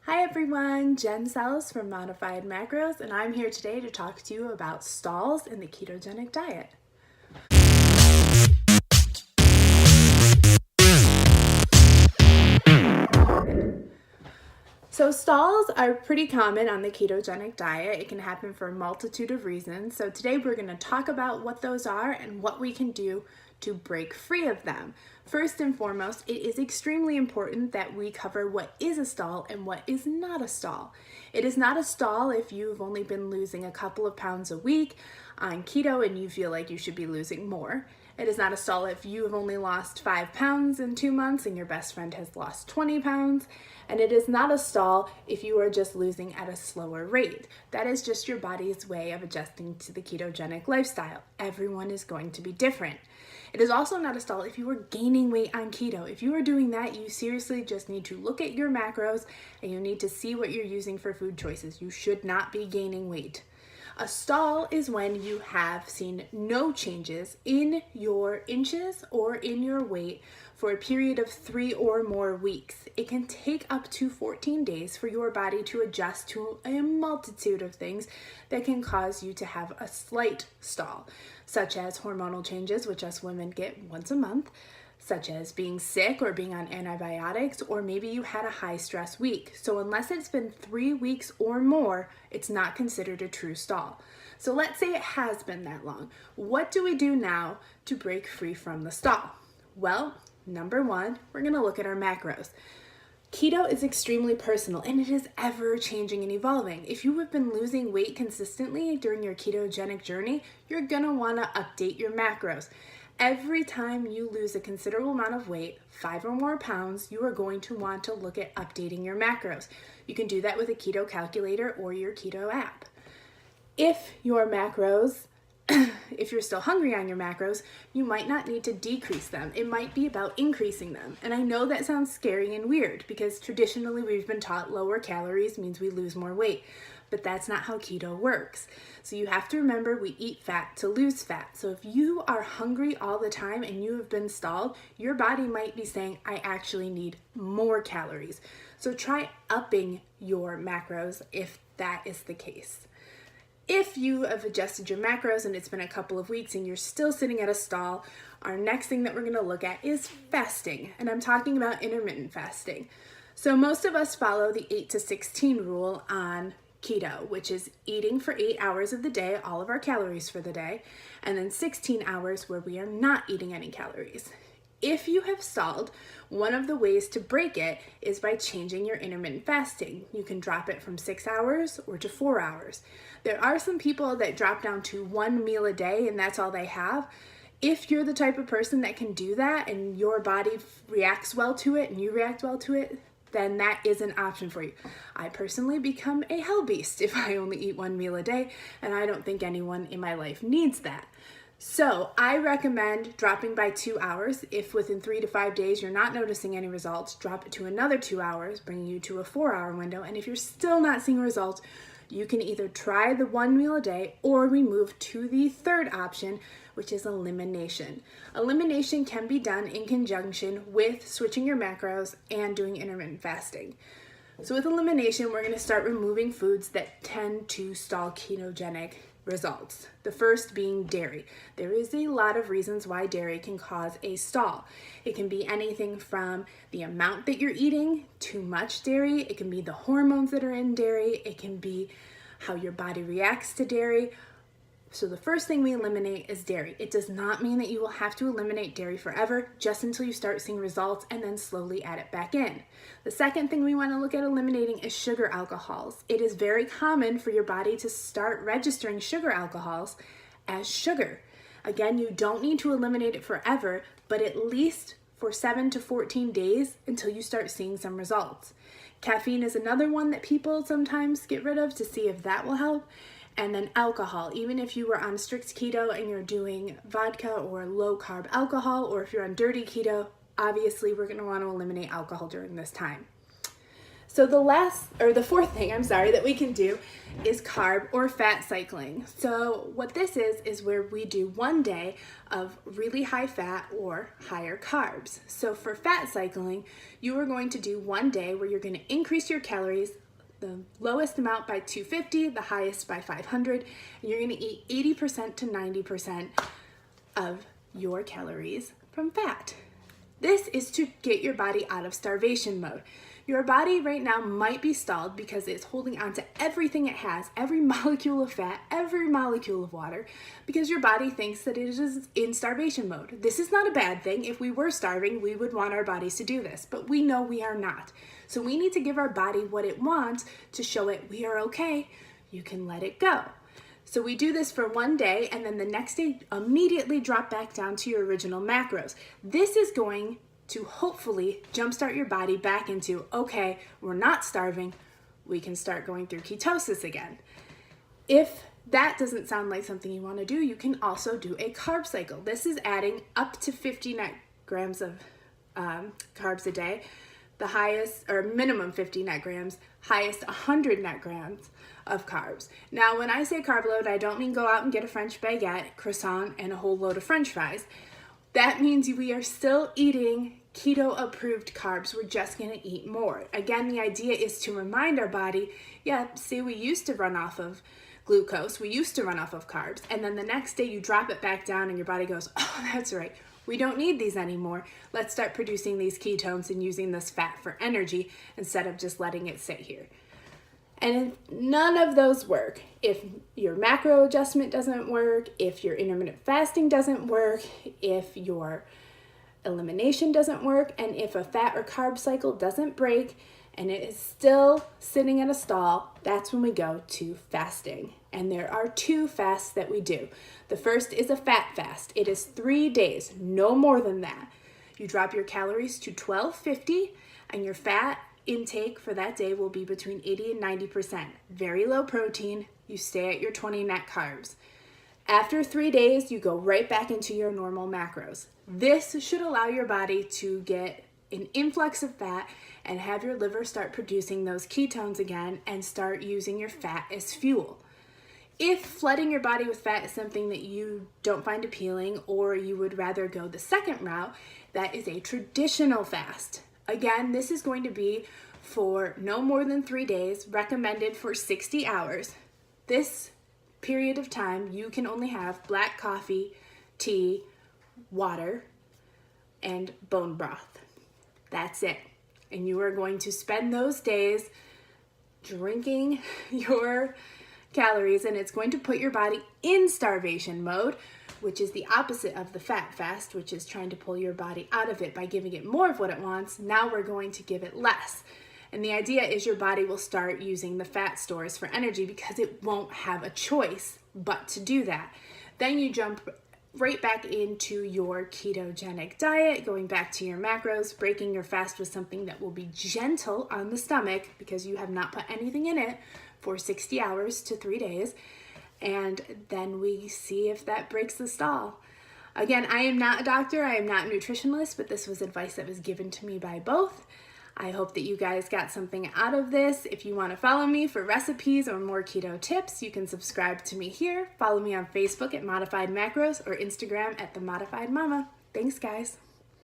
Hi everyone, Jen Sells from Modified Macros, and I'm here today to talk to you about stalls in the ketogenic diet. So stalls are pretty common on the ketogenic diet. It can happen for a multitude of reasons. So today we're going to talk about what those are and what we can do to break free of them. First and foremost, it is extremely important that we cover what is a stall and what is not a stall. It is not a stall if you've only been losing a couple of pounds a week on keto and you feel like you should be losing more. It is not a stall if you have only lost 5 pounds in 2 months and your best friend has lost 20 pounds. And it is not a stall if you are just losing at a slower rate. That is just your body's way of adjusting to the ketogenic lifestyle. Everyone is going to be different. It is also not a stall if you are gaining weight on keto. If you are doing that, you seriously just need to look at your macros and you need to see what you're using for food choices. You should not be gaining weight. A stall is when you have seen no changes in your inches or in your weight for a period of 3 or more weeks. It can take up to 14 days for your body to adjust to a multitude of things that can cause you to have a slight stall, such as hormonal changes, which us women get once a month, such as being sick or being on antibiotics, or maybe you had a high stress week. So unless it's been 3 weeks or more, it's not considered a true stall. So let's say it has been that long. What do we do now to break free from the stall? Well, number one, we're gonna look at our macros. Keto is extremely personal and it is ever changing and evolving. If you have been losing weight consistently during your ketogenic journey, you're gonna wanna update your macros. Every time you lose a considerable amount of weight, 5 or more pounds, you are going to want to look at updating your macros. You can do that with a keto calculator or your keto app. If your macros, if you're still hungry on your macros, you might not need to decrease them. It might be about increasing them. And I know that sounds scary and weird because traditionally we've been taught lower calories means we lose more weight. But that's not how keto works. So you have to remember we eat fat to lose fat. So if you are hungry all the time and you have been stalled, your body might be saying, I actually need more calories. So try upping your macros if that is the case. If you have adjusted your macros and it's been a couple of weeks and you're still sitting at a stall, our next thing that we're going to look at is fasting. And I'm talking about intermittent fasting. So most of us follow the 8 to 16 rule on keto, which is eating for 8 hours of the day, all of our calories for the day, and then 16 hours where we are not eating any calories. If you have stalled, one of the ways to break it is by changing your intermittent fasting. You can drop it from 6 hours or to 4 hours. There are some people that drop down to 1 meal a day and that's all they have. If you're the type of person that can do that and your body reacts well to it and you react well to it, then that is an option for you. I personally become a hell beast if I only eat 1 meal a day, and I don't think anyone in my life needs that. So I recommend dropping by 2 hours. If within 3 to 5 days you're not noticing any results, drop it to another 2 hours, bringing you to a 4-hour window. And if you're still not seeing results, you can either try the 1 meal a day or we move to the third option, which is elimination. Elimination can be done in conjunction with switching your macros and doing intermittent fasting. So with elimination, we're going to start removing foods that tend to stall ketogenic results. The first being dairy. There is a lot of reasons why dairy can cause a stall. It can be anything from the amount that you're eating, too much dairy. It can be the hormones that are in dairy. It can be how your body reacts to dairy. So the first thing we eliminate is dairy. It does not mean that you will have to eliminate dairy forever, just until you start seeing results and then slowly add it back in. The second thing we want to look at eliminating is sugar alcohols. It is very common for your body to start registering sugar alcohols as sugar. Again, you don't need to eliminate it forever, but at least for 7 to 14 days until you start seeing some results. Caffeine is another one that people sometimes get rid of to see if that will help. And then alcohol, even if you were on strict keto and you're doing vodka or low carb alcohol, or if you're on dirty keto, obviously we're going to want to eliminate alcohol during this time. So the fourth thing, that we can do is carb or fat cycling. So what this is where we do one day of really high fat or higher carbs. So for fat cycling, you are going to do one day where you're going to increase your calories, the lowest amount by 250, the highest by 500, and you're going to eat 80% to 90% of your calories from fat. This is to get your body out of starvation mode. Your body right now might be stalled because it's holding on to everything it has, every molecule of fat, every molecule of water, because your body thinks that it is in starvation mode. This is not a bad thing. If we were starving, we would want our bodies to do this, but we know we are not. So we need to give our body what it wants to show it we are okay. You can let it go. So we do this for one day, and then the next day immediately drop back down to your original macros. This is going to hopefully jumpstart your body back into, okay, we're not starving, we can start going through ketosis again. If that doesn't sound like something you want to do, you can also do a carb cycle. This is adding up to 50 net grams of carbs a day, the highest, or minimum 50 net grams, highest 100 net grams of carbs. Now, when I say carb load, I don't mean go out and get a French baguette, croissant, and a whole load of French fries. That means we are still eating keto approved carbs. We're just going to eat more. Again, the idea is to remind our body, we used to run off of glucose, we used to run off of carbs, and then the next day you drop it back down and your body goes, oh, that's right, we don't need these anymore. Let's start producing these ketones and using this fat for energy instead of just letting it sit here. And if none of those work, if your macro adjustment doesn't work, if your intermittent fasting doesn't work, if your elimination doesn't work, and if a fat or carb cycle doesn't break and it is still sitting at a stall, that's when we go to fasting. And there are 2 fasts that we do. The first is a fat fast. It is 3 days, no more than that. You drop your calories to 1250 and your fat intake for that day will be between 80 and 90%. Very low protein. You stay at your 20 net carbs. After 3 days, you go right back into your normal macros. This should allow your body to get an influx of fat and have your liver start producing those ketones again and start using your fat as fuel. If flooding your body with fat is something that you don't find appealing, or you would rather go the second route, that is a traditional fast. Again, this is going to be for no more than 3 days, recommended for 60 hours. This period of time, you can only have black coffee, tea, water, and bone broth. That's it. And you are going to spend those days drinking your calories, and it's going to put your body in starvation mode, which is the opposite of the fat fast, which is trying to pull your body out of it by giving it more of what it wants. Now we're going to give it less. And the idea is your body will start using the fat stores for energy because it won't have a choice but to do that. Then you jump right back into your ketogenic diet, going back to your macros, breaking your fast with something that will be gentle on the stomach because you have not put anything in it for 60 hours to 3 days. And then we see if that breaks the stall. Again, I am not a doctor, I am not a nutritionist, but this was advice that was given to me by both. I hope that you guys got something out of this. If you want to follow me for recipes or more keto tips, you can subscribe to me here. Follow me on Facebook at Modified Macros or Instagram at The Modified Mama. Thanks, guys.